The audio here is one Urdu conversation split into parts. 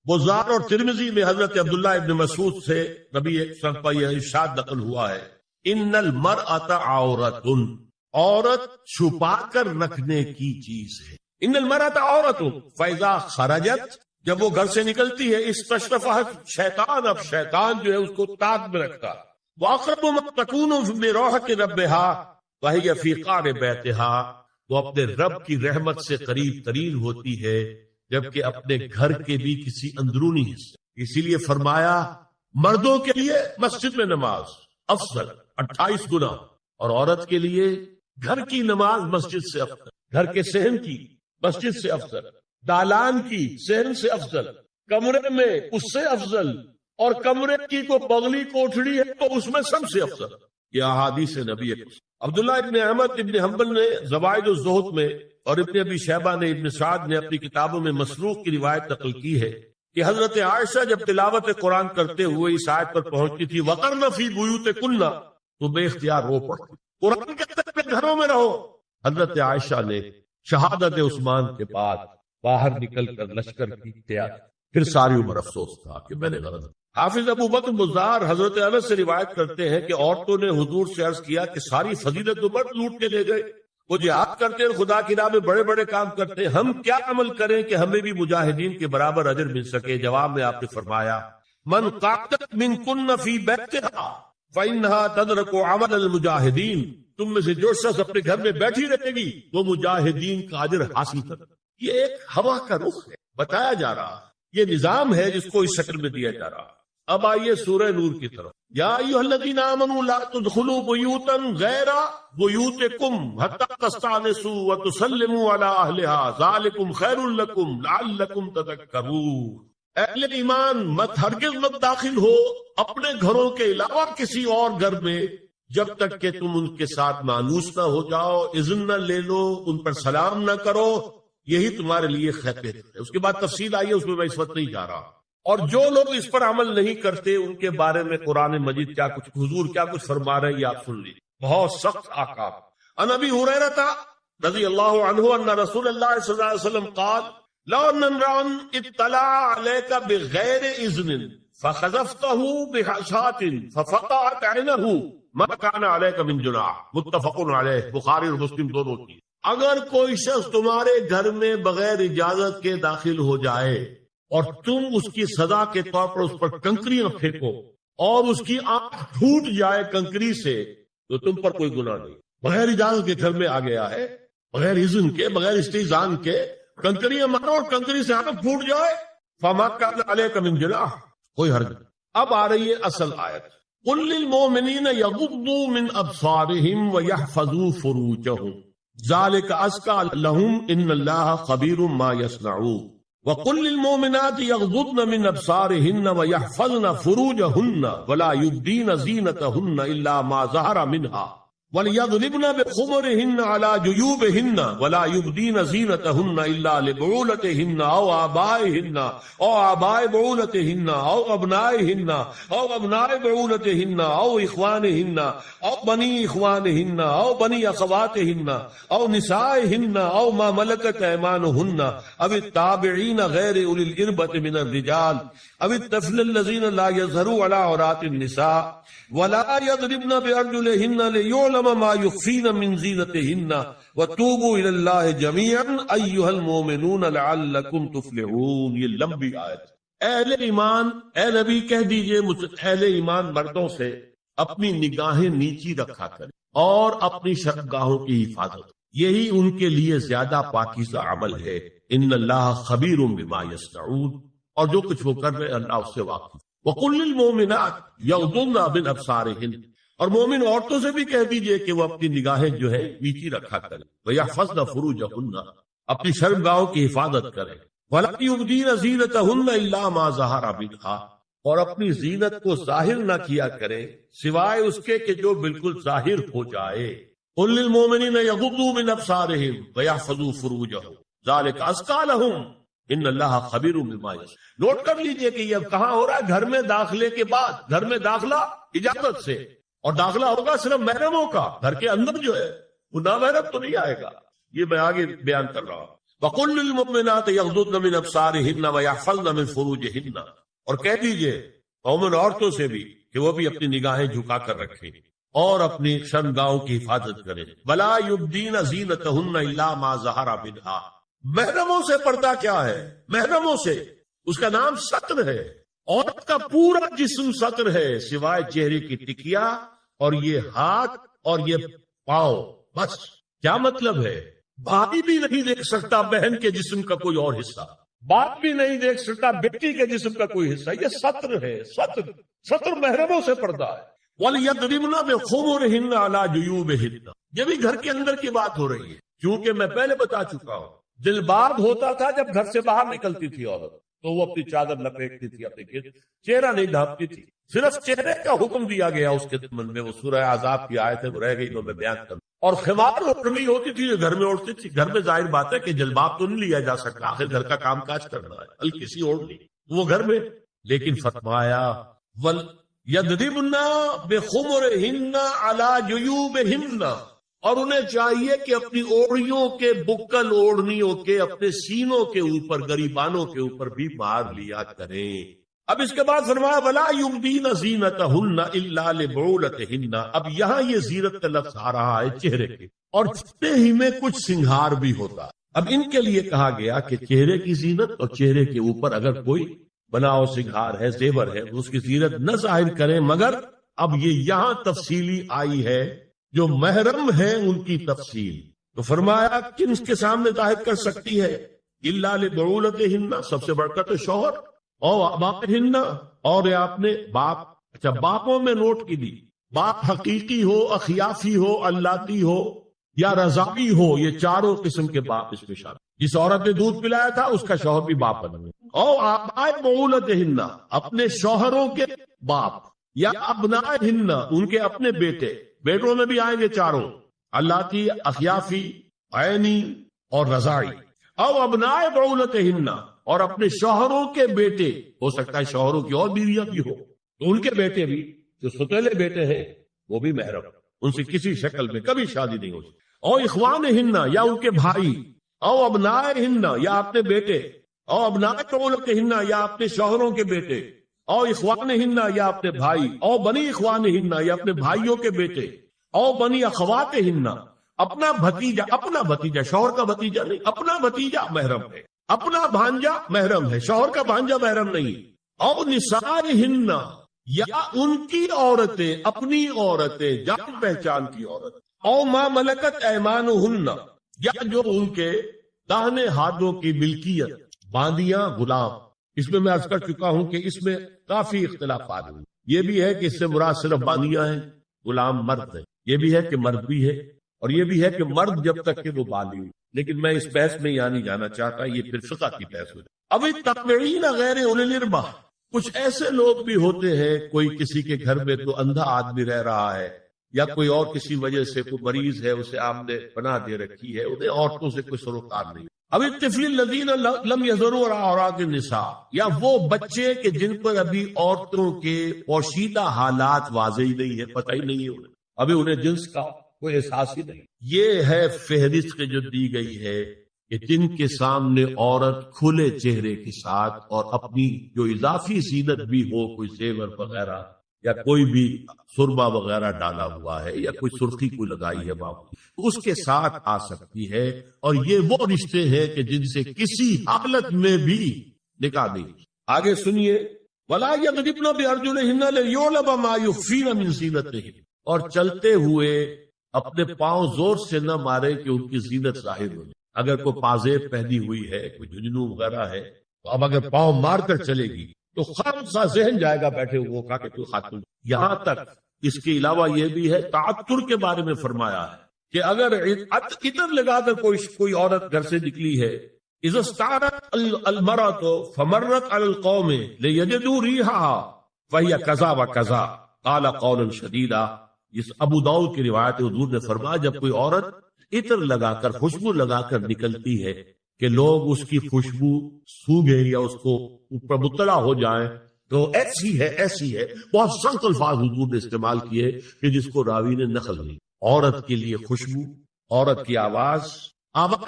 بزار اور ترمذی میں حضرت عبداللہ ابن مسعود سے نبی صلی پر یہ ارشاد نقل ہوا ہے، ان المرأۃ عورۃ، عورت چھپا کر رکھنے کی چیز ہے۔ ان المرأۃ عورۃ فاذا خرجت، جب وہ گھر سے نکلتی ہے، استشرفها شیطان، اب شیطان جو ہے اس کو تاک میں رکھتا۔ واقرب ما تکون بروحۃ ربها وهي في قعر بیتها، وہ اپنے رب کی رحمت سے قریب ترین ہوتی ہے جبکہ اپنے گھر کے بھی کسی اندرونی حصے۔ اسی لیے فرمایا مردوں کے لیے مسجد میں نماز افضل 28 گنا، اور عورت کے لیے گھر کی نماز مسجد سے افضل، گھر کے صحن کی مسجد سے افضل، دالان کی صحن سے افضل، کمرے میں اس سے افضل، اور کمرے کی کو بغلی کوٹھڑی ہے تو اس میں سب سے افضل۔ یہ احادیث نبی ہے۔ عبداللہ ابن احمد ابن حنبل نے زوائد الزہد میں اور ابن ابی شیبہ نے ابن سعد نے اپنی کتابوں میں مسروق کی روایت نقل کی ہے کہ حضرت عائشہ جب تلاوت قرآن کرتے ہوئے اس آیت پر پہنچتی تھی وَقَرْنَ فِي بُيُوتِكُنَّ، تو بے اختیار رو پڑتی، قرآن کہتے ہیں گھروں میں رہو۔ حضرت عائشہ نے شہادت عثمان کے بعد باہر نکل کر لشکر کی تیاری، پھر ساری عمر افسوس تھا کہ میں نے غلط۔ حافظ ابو بکر بزار حضرت انس سے روایت کرتے ہیں کہ عورتوں نے حضور سے عرض کیا کہ ساری فضیلت تو مرد لوٹ کے لے گئے، وہ جہاد کرتے ہیں، خدا کی راہ میں بڑے بڑے کام کرتے ہیں، ہم کیا عمل کریں کہ ہمیں بھی مجاہدین کے برابر اجر مل سکے؟ جواب میں آپ نے فرمایا من قعدت منکن فی بیتہا فإنہا تدرک عمل المجاہدین، تم میں سے جو شخص اپنے گھر میں بیٹھی رہے گی وہ مجاہدین کا اجر حاصل کرے۔ یہ ایک ہوا کا رخ ہے، بتایا جا رہا ہے، یہ نظام ہے جس کو اس شکل میں دیا جا رہا ہے۔ اب آئیے سورہ نور کی طرف۔ یا ایھا الذین آمنوا لا تدخلوا بیوتا غیر بیوتکم حتی تستأنسوا وتسلموا علی اہلها ذالکم خیر لکم لعلکم تذکرون۔ اہل ایمان مت ہرگز مت داخل ہو اپنے گھروں کے علاوہ کسی اور گھر میں جب تک کہ تم ان کے ساتھ مانوس نہ ہو جاؤ، اذن نہ لے لو، ان پر سلام نہ کرو، یہی تمہارے لیے خیر ہے۔ اس کے بعد تفصیل آئی ہے، اس میں میں اس وقت نہیں جا رہا۔ اور جو لوگ اس پر عمل نہیں کرتے ان کے بارے میں قرآن مجید کیا کچھ حضور کیا کچھ فرما رہے ہیں یہ آپ سن لیجیے، بہت سخت احکام۔ عن ابی ہریرہ رضی اللہ عنہ ان رسول اللہ صلی اللہ علیہ وسلم قال لو ان امرا اطلع عليك بغیر اذن فخذفته بحشات ففقعت عينه ما كان عليك من جناح، متفق علیہ، بخاری اور مسلم دونوں کی۔ اگر کوئی شخص تمہارے گھر میں بغیر اجازت کے داخل ہو جائے اور تم اس کی سزا کے طور پر اس پر کنکریاں پھینکو اور اس کی آنکھ پھوٹ جائے کنکری سے تو تم پر کوئی گناہ نہیں۔ بغیر اجازت کے گھر میں آ گیا ہے، بغیر اذن کے، بغیر استئذان کے کنکریاں مارو اور کنکری سے آنکھ پھوٹ جائے، فما کان علیک من جناح، کوئی حرج نہیں۔ اب آ رہی ہے اصل آیت، قل للمؤمنین یغضوا من ابصارہم ویحفظوا فروجہم ذلک ازکی لہم ان اللہ خبیر ما یصنعون وَقُلْ لِلْمُؤْمِنَاتِ يَغْضُضْنَ مِنْ أَبْصَارِهِنَّ وَيَحْفَظْنَ فُرُوجَهُنَّ وَلَا يُبْدِينَ زِينَتَهُنَّ إِلَّا مَا ظَهَرَ مِنْهَا وَلْيَضْرِبْنَ بِخُمُرِهِنَّ عَلَى جُيُوبِهِنَّ وَلَا يُبْدِينَ زِينَتَهُنَّ إِلَّا لِبُعُولَتِهِنَّ أَوْ آبَائِهِنَّ أَوْ آبَاءِ بُعُولَتِهِنَّ أَوْ أَبْنَائِهِنَّ أَوْ أَبْنَاءِ بُعُولَتِهِنَّ أَوْ إِخْوَانِهِنَّ أَوْ بَنِي إِخْوَانِهِنَّ أَوْ بَنِي أَخَوَاتِهِنَّ أَوْ نِسَائِهِنَّ أَوْ مَا مَلَكَتْ أَيْمَانُهُنَّ أَوِ التَّابِعِينَ غَيْرِ أُولِي الْإِرْبَةِ مِنَ الرِّجَالِ أَوِ الطَّفْلِ الَّذِينَ لَا يَظْهَرُوا عَلَى عَوْرَاتِ النِّسَاءِ وَلَا يَضْرِبْنَ بِأَرْجُلِهِنَّ لِيُعْلَمَ مَا يُخْفِينَ مِنْ زِينَتِهِنَّ وَتُوبُوا إِلَى اللَّهِ جَمِيعًا أَيُّهَا الْمُؤْمِنُونَ لَعَلَّكُمْ تُفْلِحُونَ۔ یہ لمبی آیت۔ اہل ایمان، اے نبی کہہ دیجئے اہل ایمان مردوں سے اپنی نگاہیں نیچی رکھا کریں اور اپنی شرمگاہوں کی حفاظت، یہی ان کے لیے زیادہ پاکیزہ عمل ہے۔ ان اللہ خبیر بما یصنعون، اور جو کچھ وہ کر رہے اللہ اس سے واقف۔ وَقُلْ لِلْمُؤْمِنَاتِ یغضضن مِنْ أَبْصَارِهِنَّ، اور مومن عورتوں سے بھی کہہ دیجئے کہ وہ اپنی نگاہیں جو ہے نیچی رکھا کریں، وَيَحْفَظْنَ فُرُوجَهُنَّ، اپنی شرمگاہوں کی حفاظت کریں، وَلَا يُبْدِينَ زِينَتَهُنَّ إِلَّا مَا ظَهَرَ مِنْهَا، اور اپنی زینت کو ظاہر نہ کیا کریں سوائے اس کے کہ جو بالکل ظاہر ہو جائے۔ قُلْ لِلْمُؤْمِنِينَ يَغُضُّوا مِنْ أَبْصَارِهِمْ وَيَحْفَظُوا فُرُوجَهُمْ ذَلِكَ أَزْكَىٰ لَهُمْ ان اللہ خبیر بما یصنعون۔ نوٹ کر لیجئے کہ یہ کہاں ہو رہا ہے؟ گھر میں داخلے کے بعد، گھر میں داخلہ اجازت سے، اور داخلہ ہوگا صرف محرموں کا، گھر کے اندر جو ہے وہ نامحرم تو نہیں آئے گا۔ یہ میں آگے بیان کر رہا ہوں۔ وَقُلْ لِلْمُؤْمِنَاتِ يَغْضُضْنَ مِنْ أَبْصَارِهِنَّ وَيَحْفَظْنَ مِنْ فُرُوجِهِنَّ، اور کہہ دیجئے مومن عورتوں سے بھی کہ وہ بھی اپنی نگاہیں جھکا کر رکھیں اور اپنی شرمگاہوں کی حفاظت کریں. وَلَا يُبْدِينَ زِينَتَهُنَّ إِلَّا مَا ظَهَرَ مِنْهَا. محرموں سے پردہ کیا ہے؟ محرموں سے اس کا نام ستر ہے. عورت کا پورا جسم ستر ہے سوائے چہرے کی ٹکیا اور یہ ہاتھ اور یہ پاؤں. بس کیا مطلب ہے؟ بھائی بھی نہیں دیکھ سکتا بہن کے جسم کا کوئی اور حصہ، باپ بھی نہیں دیکھ سکتا بیٹی کے جسم کا کوئی حصہ. یہ ستر ہے. ستر محرموں سے پردہ ہے. وَلْيَضْرِبْنَ بِخُمُرِهِنَّ عَلَى جُيُوبِهِنَّ. یہ بھی گھر کے اندر کی بات ہو رہی ہے، کیونکہ میں پہلے بتا چکا ہوں جلباب ہوتا تھا جب گھر سے باہر نکلتی تھی عورت تو وہ اپنی چادر لپیٹتی تھی، اپنے گرد چہرہ نہیں ڈھانپتی تھی. صرف چہرے کا حکم دیا گیا اس کے ضمن میں. وہ سورہ عذاب کی آیت ہے، وہ رہ گئی تو میں بیان کروں. اور خمار اوڑھنی ہوتی تھی جو گھر میں اوڑھتی تھی. گھر میں ظاہر بات ہے کہ جلباب تو نہیں لیا جا سکتا، آخر گھر کا کام کاج کرنا ہے، ہلکی سی اوڑھ لی وہ گھر میں. لیکن فرمایا وَلْيَضْرِبْنَ بِخُمُرِهِنَّ عَلَى جُيُوبِهِنَّ، اور انہیں چاہیے کہ اپنی اوڑھیوں کے بکل اوڑھنیوں کے اپنے سینوں کے اوپر گریبانوں کے اوپر بھی مار لیا کریں. اب اس کے بعد فرمایا وَلَا يُبْدِينَ زِينَتَهُنَّ إِلَّا لِبُعُولَتِهِنَّ. اب یہاں یہ زینت کا لفظ آ رہا ہے چہرے کے، اور چہرے ہی میں کچھ سنگھار بھی ہوتا. اب ان کے لیے کہا گیا کہ چہرے کی زینت اور چہرے کے اوپر اگر کوئی بناؤ سنگھار ہے، زیور ہے، اس کی زینت نہ ظاہر کریں. مگر اب یہ یہاں تفصیلی آئی ہے جو محرم ہے ان کی تفصیل. تو فرمایا کن کے سامنے ظاہر کر سکتی ہے؟ الا لبعولتہن، سب سے بڑھ کر تو شوہر، اور آبائہن، اور اپنے باپ. اچھا باپوں میں نوٹ کی دی، باپ حقیقی ہو، اخیافی ہو، اللاتی ہو یا رضاعی ہو، یہ چاروں قسم کے باپ اس میں شامل. جس عورت نے دودھ پلایا تھا اس کا شوہر بھی باپ بن گیا. اور آبائے بعولتہن، اپنے شوہروں کے باپ، یا ابنائہن، ان کے اپنے بیٹے. بیٹوں میں بھی آئیں گے چاروں، اللاتی، اخیافی، عینی اور رضاعی. او ابنائے بعولتہن، اور اپنے شوہروں کے بیٹے، ہو سکتا ہے شوہروں کی اور بیویاں بھی ہو تو ان کے بیٹے بھی، جو ستیلے بیٹے ہیں وہ بھی محرم، ان سے کسی شکل میں کبھی شادی نہیں ہو سکتی. او اخوانہن، یا ان کے بھائی. او ابنائہن، یا اپنے بیٹے. او ابنائے بعولتہن، یا اپنے شوہروں کے بیٹے. او اخوانہن، یا اپنے بھائی. او بنی اخوانہن، یا اپنے بھائیوں کے بیٹے. او بنی اخواتہن، اپنا بھتیجا، شوہر کا بھتیجا نہیں، اپنا بھتیجا محرم ہے. اپنا بھانجا محرم ہے، شوہر کا بھانجا محرم نہیں. او نسائہن، یا ان کی عورتیں، اپنی عورتیں، جان پہچان کی عورت. او ما ملکت ایمانہن، یا جو ان کے داہنے ہاتھوں کی ملکیت، باندیاں، غلام. اس میں عرض کر چکا ہوں کہ اس میں کافی اختلافات ہیں. یہ بھی ہے کہ اس سے مراد صرف باندیاں ہیں، غلام مرد ہے. یہ بھی ہے کہ مرد بھی ہے، اور یہ بھی ہے کہ مرد جب تک کہ وہ بالغ. لیکن میں اس بحث میں یہاں نہیں جانا چاہتا، یہ پھر فقہ کی بحث ہو جائے. اب التابعین غیر اولی الارباح، کچھ ایسے لوگ بھی ہوتے ہیں، کوئی کسی کے گھر میں تو اندھا آدمی رہ رہا ہے، یا کوئی اور کسی وجہ سے کوئی مریض ہے، اسے آپ نے پناہ دے رکھی ہے، انہیں عورتوں سے کوئی سروکار نہیں. اب الطفل الذین لم یظہروا علی عورات النساء، یا وہ بچے کہ جن پر ابھی عورتوں کے پوشیدہ حالات واضح ہی نہیں ہے، پتہ ہی نہیں ہے انہیں، ابھی انہیں جنس کا کوئی احساس ہی نہیں. یہ ہے فہرست جو دی گئی ہے کہ جن کے سامنے عورت کھلے چہرے کے ساتھ اور اپنی جو اضافی زینت بھی ہو، کوئی زیور وغیرہ یا کوئی بھی سرما وغیرہ ڈالا ہوا ہے یا کوئی سرخی کو لگائی ہے باپ، اس کے ساتھ آ سکتی ہے. اور یہ وہ رشتے ہیں کہ جن سے کسی حالت میں بھی نکاح نہیں. آگے سنیے وَلَا يَضْرِبْنَ بِأَرْجُلِهِنَّ لِيُعْلَمَ مَا يُخْفِينَ مِنْ زِينَتِهِنَّ، اور چلتے ہوئے اپنے پاؤں زور سے نہ مارے کہ ان کی زینت ظاہر ہو جائے. اگر کوئی پازیب پہنی ہوئی ہے، کوئی جھنجھنو وغیرہ ہے، تو اب اگر پاؤں مار کر چلے گی تو خامخواہ ذہن جائے گا بیٹھے ہوئے کا کہ کوئی خاتون. یہاں تک اس کے علاوہ یہ بھی ہے، تعطر کے بارے میں فرمایا ہے کہ اگر عطر لگا کر کوئی عورت گھر سے نکلی ہے، اذا استعارت المرأة فمرت على القوم ليجدوا ريحها فهي كذا وكذا قال قولا شديدا. اس ابو داؤد کی روایت حضور نے فرمایا جب کوئی عورت عطر لگا کر، خوشبو لگا کر نکلتی ہے کہ لوگ اس کی خوشبو سونگھیں یا اس کو اوپر مطلع ہو جائیں تو ایسی ہے. بہت سخت الفاظ حضور نے استعمال کیے کہ جس کو راوی نے نقل نہیں. عورت کے لیے خوشبو، عورت کی آواز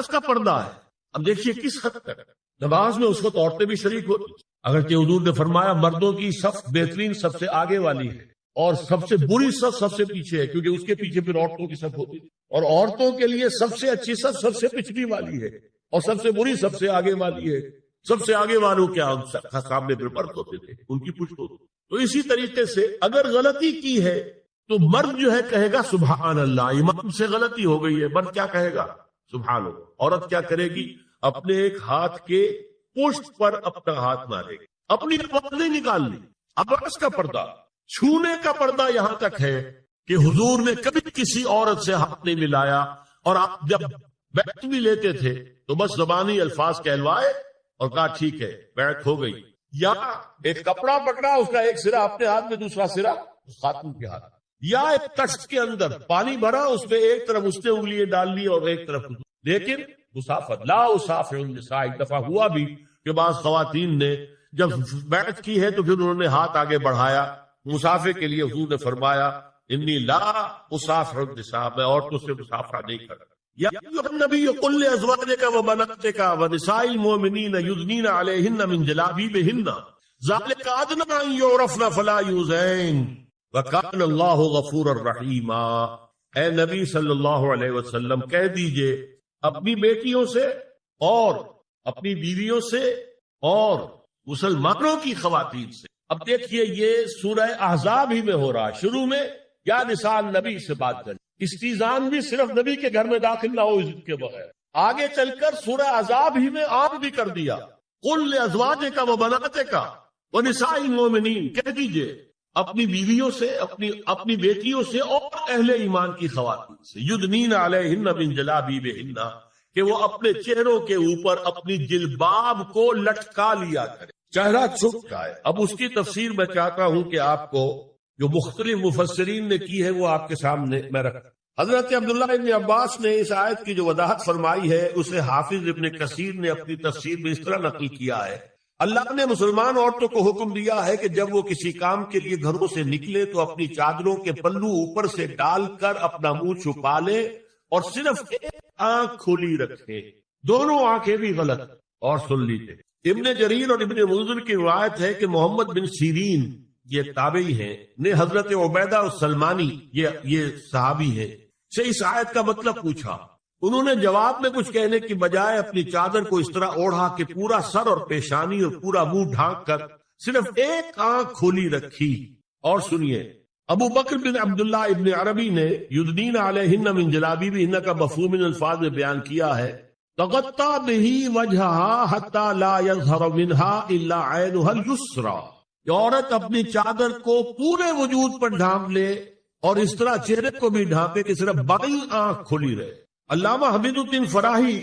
کا پردہ ہے. اب دیکھیے کس حد تک نماز میں اس وقت عورتیں بھی شریک ہوتی، اگرچہ حضور نے فرمایا مردوں کی صف بہترین سب سے آگے والی ہے اور سب سے بری صف سب سے پیچھے ہے، کیونکہ اس کے پیچھے پھر عورتوں کی صف ہوتی ہے، اور عورتوں کے لیے سب سے اچھی صف سب سے پچھلی والی ہے اور سب سے بری سب سے آگے والی ہے۔ سب سے آگے والوں کیا سامنے پھر مرد ہوتے تھے، ان کی پشت ہوتی۔ تو اسی طریقے سے اگر غلطی کی ہے تو مرد جو ہے کہے گا سبحان اللہ، امام سے غلطی ہو گئی ہے، مرد کیا کہے گا؟ سبحان اللہ۔ عورت کیا کرے گی؟ اپنے ایک ہاتھ کے پشت پر اپنا ہاتھ مارے گی، اپنی آواز نہیں نکالنی۔ عباس کا پردہ، چھونے کا پردہ یہاں تک ہے کہ حضور نے کبھی کسی عورت سے ہاتھ نہیں ملایا، اور آپ جب بیعت بھی لیتے تھے تو بس زبانی الفاظ کہلوائے اور کہا ٹھیک ہے بیعت ہو گئی، یا ایک کپڑا پکڑا، اس کا ایک سرا اپنے ہاتھ میں دوسرا سرا خاتون کے ہاتھ، یا ایک کشت کے اندر پانی بھرا، اس میں ایک طرف اس نے انگلیاں ڈال لی اور ایک طرف، لیکن مسافر لا اسافر النساء۔ ایک دفعہ ہوا بھی کہ بعض خواتین نے جب بیعت کی ہے تو پھر انہوں نے ہاتھ آگے بڑھایا مسافر کے لیے، حضور نے فرمایا انی لا اسافر النساء، میں عورتوں سے مسافرہ نہیں کرتا۔ یا ایھا النبی قل لازواجک وبناتک ونساء المؤمنین یدنین علیہن من جلابیبہن ذلک ادنی ان یعرفن فلا یؤذین وکان اللہ غفورا رحیما۔ اے نبی صلی اللہ علیہ وسلم کہہ دیجئے اپنی بیٹیوں سے اور اپنی بیویوں سے اور مسلمانوں کی خواتین سے۔ اب دیکھیے یہ سورہ احزاب ہی میں ہو رہا ہے، شروع میں یا نساء نبی سے بات کریں، استیزان بھی صرف نبی کے گھر میں داخل نہ ہو عزت کے بغیر، آگے چل کر سورہ احزاب ہی میں عام بھی کر دیا، قل لازواجک وبناتک ونساء المؤمنین، کہہ دیجئے اپنی بیویوں سے، اپنی بیٹیوں سے اور اہل ایمان کی خواتین سے، یدنین علیہن من جلابیبہن، کہ وہ اپنے چہروں کے اوپر اپنی جلباب کو لٹکا لیا کرے، چہرہ چھپ جائے۔ اب اس کی تفسیر میں چاہتا ہوں کہ آپ کو جو مختلف مفسرین نے کی ہے وہ آپ کے سامنے میں رکھتا۔ حضرت عبداللہ ابن عباس نے اس آیت کی جو وضاحت فرمائی ہے اسے حافظ ابن کثیر نے اپنی تفسیر میں اس طرح نقل کیا ہے، اللہ نے مسلمان عورتوں کو حکم دیا ہے کہ جب وہ کسی کام کے لیے گھروں سے نکلے تو اپنی چادروں کے پلو اوپر سے ڈال کر اپنا منہ چھپا لے اور صرف ایک آنکھ کھلی رکھے، دونوں آنکھیں بھی غلط، اور سن لیجیے ابن جریر اور ابن منذر کی روایت ہے کہ محمد بن سیرین یہ تابعی ہیں نے حضرت عبیدہ السلمانی یہ صحابی ہیں سے اس آیت کا مطلب پوچھا، انہوں نے جواب میں کچھ کہنے کی بجائے اپنی چادر کو اس طرح اوڑھا کہ پورا سر اور پیشانی اور پورا منہ ڈھانک کر صرف ایک آنکھ کھولی رکھی۔ اور سنیے ابو بکر بن عبداللہ ابن عربی نے یدنین علیہن من جلابیبہن کا مفہوم من الفاظ میں بیان کیا ہے، تغطى به وجهها حتى لا يظهر منها الا عينها اليسرى، کہ عورت اپنی چادر کو پورے وجود پر ڈھانپ لے اور اس طرح چہرے کو بھی ڈھانپے کہ صرف بائیں آنکھ کھلی رہے۔ علامہ حمید الدین فراہی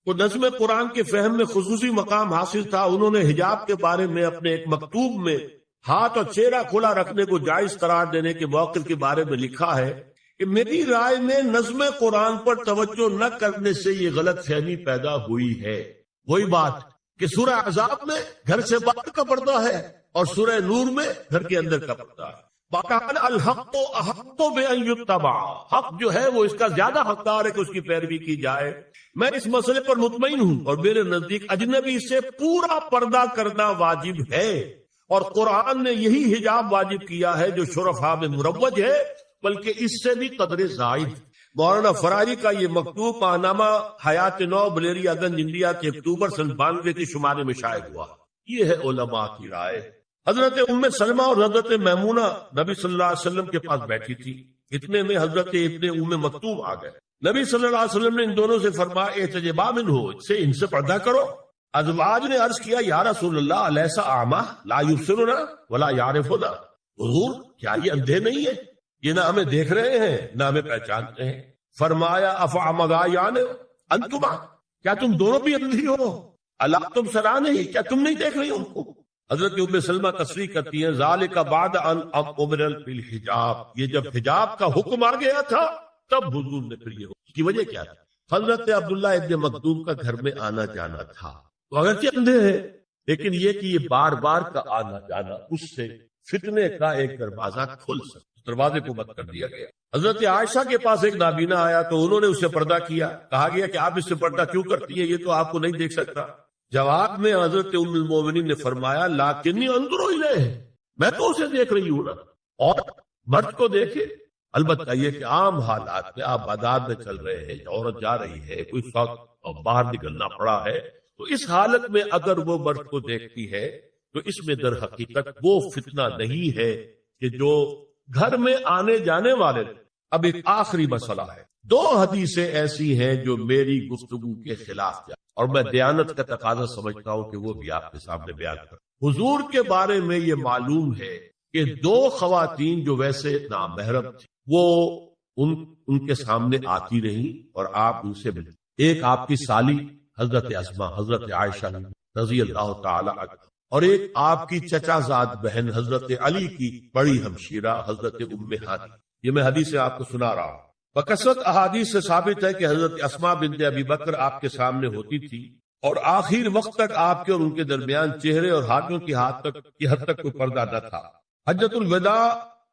کو نظم قرآن کے فہم میں خصوصی مقام حاصل تھا، انہوں نے حجاب کے بارے میں اپنے ایک مکتوب میں ہاتھ اور چہرہ کھلا رکھنے کو جائز قرار دینے کے موقف کے بارے میں لکھا ہے کہ میری رائے میں نظم قرآن پر توجہ نہ کرنے سے یہ غلط فہمی پیدا ہوئی ہے۔ وہی بات کہ سورہ احزاب میں گھر سے باہر کا پردہ ہے اور سورہ نور میں گھر کے اندر کا پردہ ہے۔ وَقَالَ الْحَقُّ أَحَقُّ بِأَن يُتَّبَعَ، حق جو ہے وہ اس کا زیادہ حقدار ہے کہ اس کی پیروی کی جائے۔ میں اس مسئلے پر مطمئن ہوں اور میرے نزدیک اجنبی سے پورا پردہ کرنا واجب ہے، اور قرآن نے یہی حجاب واجب کیا ہے جو شرفاء میں مروج ہے، بلکہ اس سے بھی قدر زائد۔ مولانا فراری کا یہ مکتوب پانامہ حیات نو بلیریا گنج انڈیا کے اکتوبر سن 92 کے شمارے میں شائع ہوا۔ یہ ہے علماء کی رائے۔ حضرت ام سلمہ اور حضرت میمونہ نبی صلی اللہ علیہ وسلم کے پاس بیٹھی تھی، اتنے میں حضرت ابن ام مکتوم آ گئے۔ نبی صلی اللہ علیہ وسلم نے ان دونوں سے فرمایا احتجبا منہ، ان سے پردہ کرو۔ ازواج نے عرض کیا یا رسول اللہ الیس اعمی لا یبصرنا ولا یعرفنا، حضور کیا یہ اندھے نہیں ہے، یہ نہ ہمیں دیکھ رہے ہیں نہ ہمیں پہچانتے ہیں۔ فرمایا افعمغایان انتما، کیا تم دونوں بھی اندھی ہو؟ اللہ تم سرا نہیں، کیا تم نہیں دیکھ رہی ان کو؟ حضرت ام سلمہ تصریح کرتی ہیں ذالک بعد ان امر بالحجاب، یہ جب حجاب کا حکم آ گیا تھا تب حضور نے پھر یہ حکم، اس کی وجہ کیا تھی؟ حضرت عبداللہ ابن مکتوم کا گھر میں آنا جانا تھا، تو اگرچہ اندھے ہیں لیکن یہ کہ یہ بار بار کا آنا جانا اس سے فتنے کا ایک دروازہ کھل سکتا، دروازے کو بند کر دیا گیا۔ حضرت عائشہ کے پاس ایک نابینا آیا تو انہوں نے اسے پردہ کیا. کہا گیا کہ آپ اس سے پردہ کیوں کرتی ہیں, یہ تو آپ کو نہیں دیکھ سکتا. جواب میں حضرت ام المومنین نے فرمایا لیکنی انظر الیہ, میں تو اسے دیکھ رہی ہوں نا, اور مرد کو دیکھے. البتہ یہ کہ عام حالات میں آپ بازار میں چل رہے ہیں, عورت جا رہی ہے, کوئی وقت باہر نکلنا پڑا ہے, تو اس حالت میں اگر وہ مرد کو دیکھتی ہے تو اس میں در حقیقت وہ فتنہ نہیں ہے کہ جو گھر میں آنے جانے والے. اب ایک آخری مسئلہ ہے, 2 حدیثیں ایسی ہیں جو میری گفتگو کے خلاف جائیں, اور میں دیانت کا تقاضا سمجھتا ہوں کہ وہ بھی آپ کے سامنے بیان کروں. حضور کے بارے میں یہ معلوم ہے کہ 2 خواتین جو ویسے نامحرم تھیں وہ ان کے سامنے آتی رہیں اور آپ ان سے ملے. ایک آپ کی سالی حضرت اسما حضرت عائشہ رضی اللہ تعالی عنہ, اور ایک آپ کی چچا زاد بہن حضرت علی کی بڑی ہمشیرہ حضرت ام ہانی. یہ میں حدیث سے آپ کو سنا رہا ہوں. بکثرت احادیث سے ثابت ہے کہ حضرت اسما بنت ابی بکر آپ کے سامنے ہوتی تھی, اور آخر وقت تک آپ کے اور ان کے درمیان چہرے اور ہاتھوں کی حد تک کوئی پردہ نہ تھا. حجۃ الوداع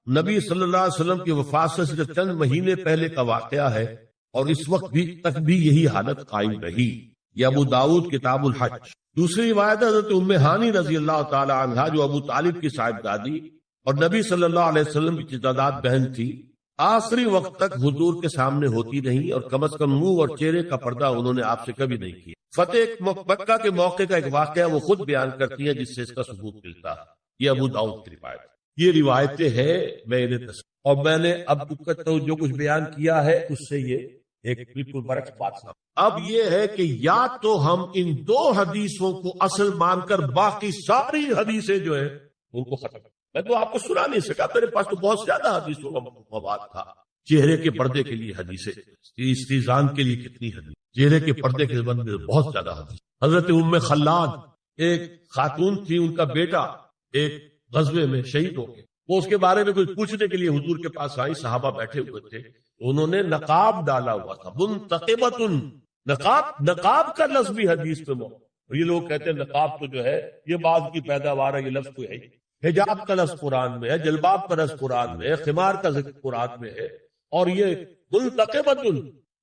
نبی صلی اللہ علیہ وسلم کی وفات سے صرف چند مہینے پہلے کا واقعہ ہے, اور اس وقت تک بھی یہی حالت قائم رہی. یہ ابو داؤد کتاب الحج. دوسری روایت حضرت ام ہانی رضی اللہ تعالی عنہا جو ابو طالب کی صاحبزادی اور نبی صلی اللہ علیہ وسلم کی چچاداد بہن تھی, آخری وقت تک حضور کے سامنے ہوتی رہی, اور کم از کم منہ اور چہرے کا پردہ انہوں نے آپ سے کبھی نہیں کیا. فتح مکہ کے موقع کا ایک واقعہ وہ خود بیان کرتی ہے جس سے اس کا ثبوت ملتا ہے. یہ ابو داؤد کی روایت. یہ روایتیں ہیں, میں انہیں اور میں نے اب جو کچھ بیان کیا ہے اس سے یہ ایک بالکل برعکس بات سمجھ. اب یہ ہے کہ یا تو ہم ان 2 حدیثوں کو اصل مان کر باقی ساری حدیثیں جو ہیں ان کو ختم. میں تو آپ کو سنا نہیں سکا, میرے پاس تو بہت زیادہ حدیثوں کا مواد تھا. چہرے کے پردے کے لیے حدیثیں, استیزان کے لیے کتنی حدیث, چہرے کے پردے کے بارے میں بہت زیادہ حدیث. حضرت ام خلاد ایک خاتون تھی, ان کا بیٹا ایک غزوے میں شہید ہو گئے. وہ اس کے بارے میں کچھ پوچھنے کے لیے حضور کے پاس آئی, صحابہ بیٹھے ہوئے تھے, انہوں نے نقاب ڈالا ہوا تھا. منتقبۃ, نقاب کا لفظ بھی حدیث پہ موجود. یہ لوگ کہتے ہیں نقاب تو جو ہے یہ بعد کی پیداوار ہے, یہ لفظ کوئی ہے. حجاب کا لفظ قرآن میں ہے, جلباب کا لفظ قرآن میں ہے, خمار کا ذکر قرآن میں ہے, اور یہ منتقبۃ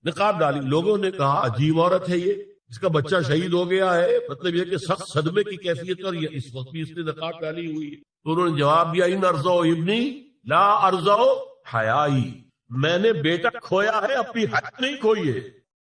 نقاب ڈالی. لوگوں نے کہا عجیب عورت ہے یہ, اس کا بچہ شہید ہو گیا ہے, مطلب یہ کہ سخت صدمے کی کیفیت, اور یہ اس وقت بھی اس نے نقاب ڈالی ہوئی ہے. تو انہوں نے جواب دیا ان ارزو ابنی لا ارزو حیائی, میں نے بیٹا کھویا ہے, اپنی حیا نہیں کھوئی ہے.